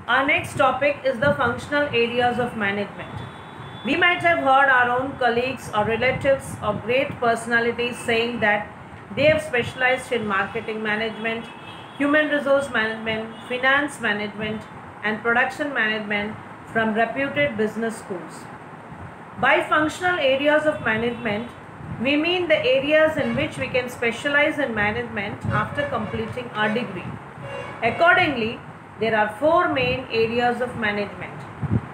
Our next topic is the functional areas of management. We might have heard our own colleagues or relatives or great personalities saying that they have specialized in marketing management, human resource management, finance management, and production management from reputed business schools. By functional areas of management, we mean the areas in which we can specialize in management after completing our degree. Accordingly, there are four main areas of management: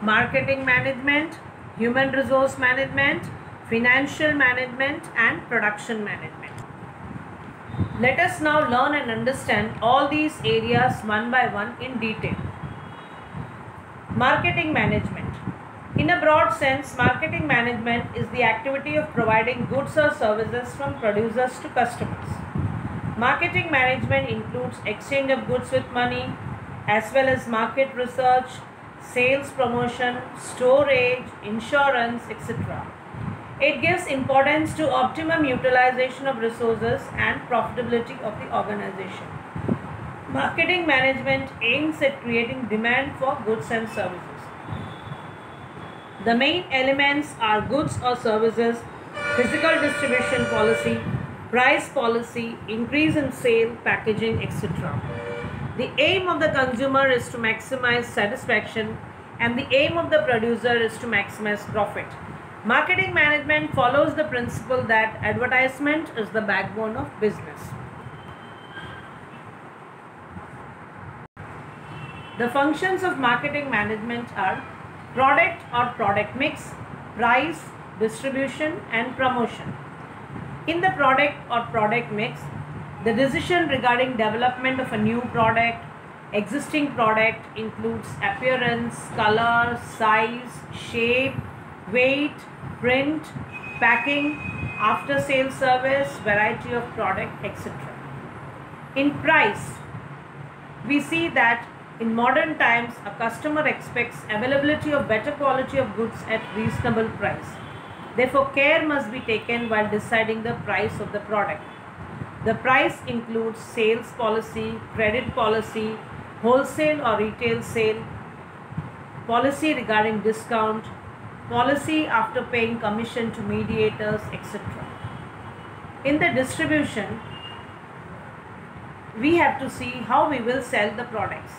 marketing management, human resource management, financial management, and production management. Let us now learn and understand all these areas one by one in detail. Marketing management. In a broad sense, marketing management is the activity of providing goods or services from producers to customers. Marketing management includes exchange of goods with money, as well as market research, sales promotion, storage, insurance, etc. It gives importance to optimum utilization of resources and profitability of the organization. Marketing management aims at creating demand for goods and services. The main elements are goods or services, physical distribution policy, price policy, increase in sale, packaging, etc. The aim of the consumer is to maximize satisfaction, and the aim of the producer is to maximize profit. Marketing management follows the principle that advertisement is the backbone of business. The functions of marketing management are product or product mix, price, distribution, and promotion. In the product or product mix, the decision regarding development of a new product, existing product includes appearance, color, size, shape, weight, print, packing, after sales service, variety of product, etc. In price, we see that in modern times, a customer expects availability of better quality of goods at reasonable price. Therefore, care must be taken while deciding the price of the product. The price includes sales policy, credit policy, wholesale or retail sale, policy regarding discount, policy after paying commission to mediators, etc. In the distribution, we have to see how we will sell the products.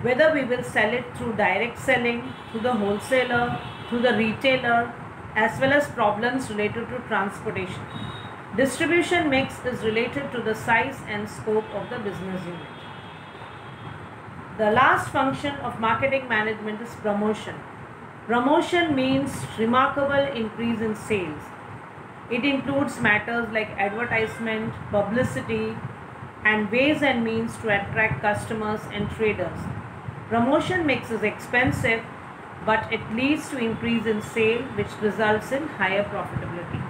Whether we will sell it through direct selling, through the wholesaler, through the retailer, as well as problems related to transportation. Distribution mix is related to the size and scope of the business unit. The last function of marketing management is promotion. Promotion means remarkable increase in sales. It includes matters like advertisement, publicity, and ways and means to attract customers and traders. Promotion mix is expensive, but it leads to increase in sale, which results in higher profitability.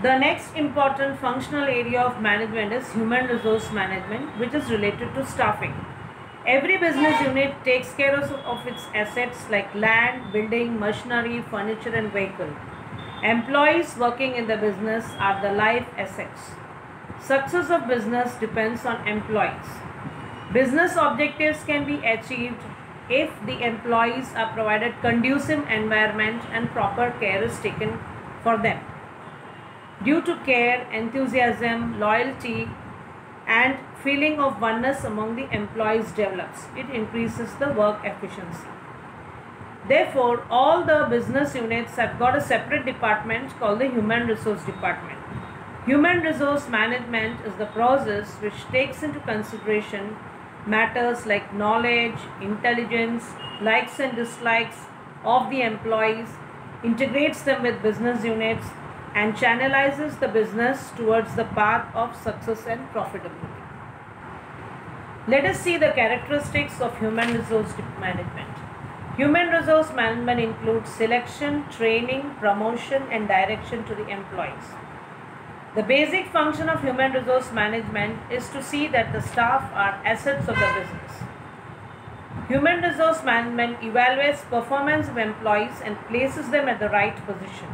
The next important functional area of management is human resource management, which is related to staffing. Every business unit takes care of its assets like land, building, machinery, furniture, and vehicle. Employees working in the business are the life assets. Success of business depends on employees. Business objectives can be achieved if the employees are provided conducive environment and proper care is taken for them. Due to care, enthusiasm, loyalty, and feeling of oneness among the employees develops, it increases the work efficiency. Therefore, all the business units have got a separate department called the Human Resource Department. Human resource management is the process which takes into consideration matters like knowledge, intelligence, likes and dislikes of the employees, integrates them with business units, and channelizes the business towards the path of success and profitability. Let us see the characteristics of human resource management. Human resource management includes selection, training, promotion, and direction to the employees. The basic function of human resource management is to see that the staff are assets of the business. Human resource management evaluates performance of employees and places them at the right position.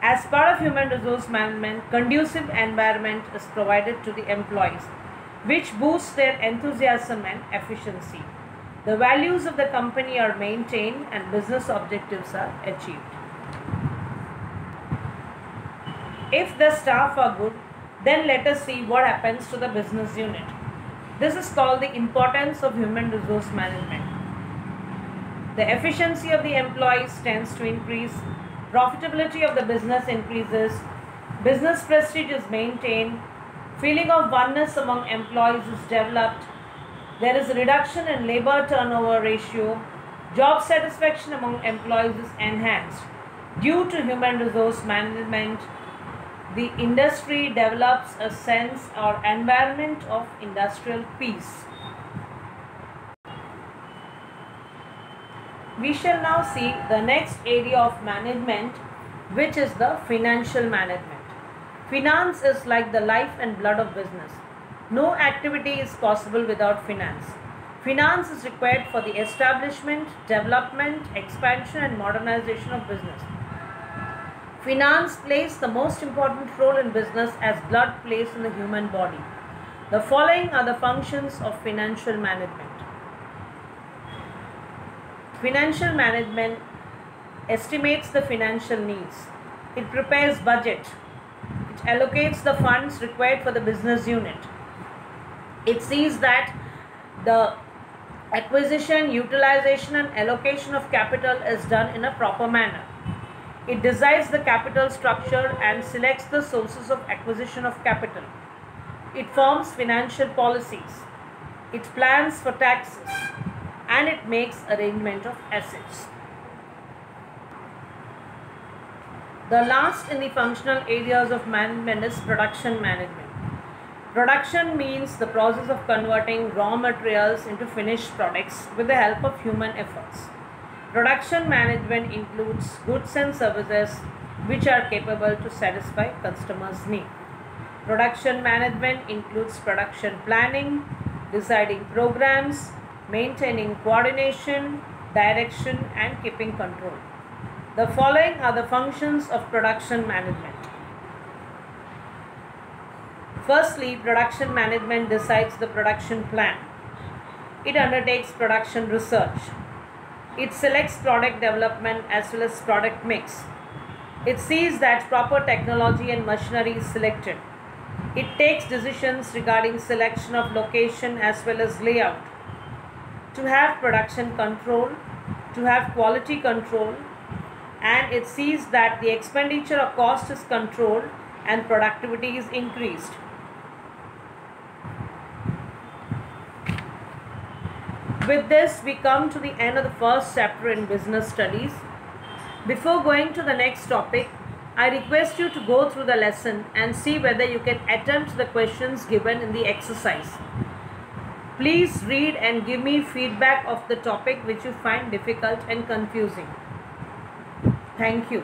As part of human resource management, conducive environment is provided to the employees. which boosts their enthusiasm and efficiency. The values of the company are maintained and business objectives are achieved. If the staff are good, then let us see what happens to the business unit. This is called the importance of human resource management. The efficiency of the employees tends to increase, profitability of the business increases, business prestige is maintained, feeling of oneness among employees is developed, there is a reduction in labor turnover ratio, job satisfaction among employees is enhanced. Due to human resource management, the industry develops a sense or environment of industrial peace. We shall now see the next area of management, which is the financial management. Finance is like the life and blood of business. No activity is possible without finance. Finance is required for the establishment, development, expansion and modernization of business. Finance plays the most important role in business as blood plays in the human body. The following are the functions of financial management. Financial management estimates the financial needs. It prepares budget. It allocates the funds required for the business unit. It sees that the acquisition, utilization and allocation of capital is done in a proper manner. It decides the capital structure and selects the sources of acquisition of capital. It forms financial policies. It plans for taxes and it makes arrangement of assets. The last in the functional areas of management is production management. Production means the process of converting raw materials into finished products with the help of human efforts. Production management includes goods and services which are capable to satisfy customers' need. Production management includes production planning, deciding programs, maintaining coordination, direction and keeping control. The following are the functions of production management. Firstly, production management decides the production plan. It undertakes production research. It selects product development as well as product mix. It sees that proper technology and machinery is selected. It takes decisions regarding selection of location as well as layout. To have production control, to have quality control, and it sees that the expenditure or cost is controlled and productivity is increased. With this, we come to the end of the first chapter in business studies. Before going to the next topic, I request you to go through the lesson and see whether you can attempt the questions given in the exercise. Please read and give me feedback of the topic which you find difficult and confusing. Thank you.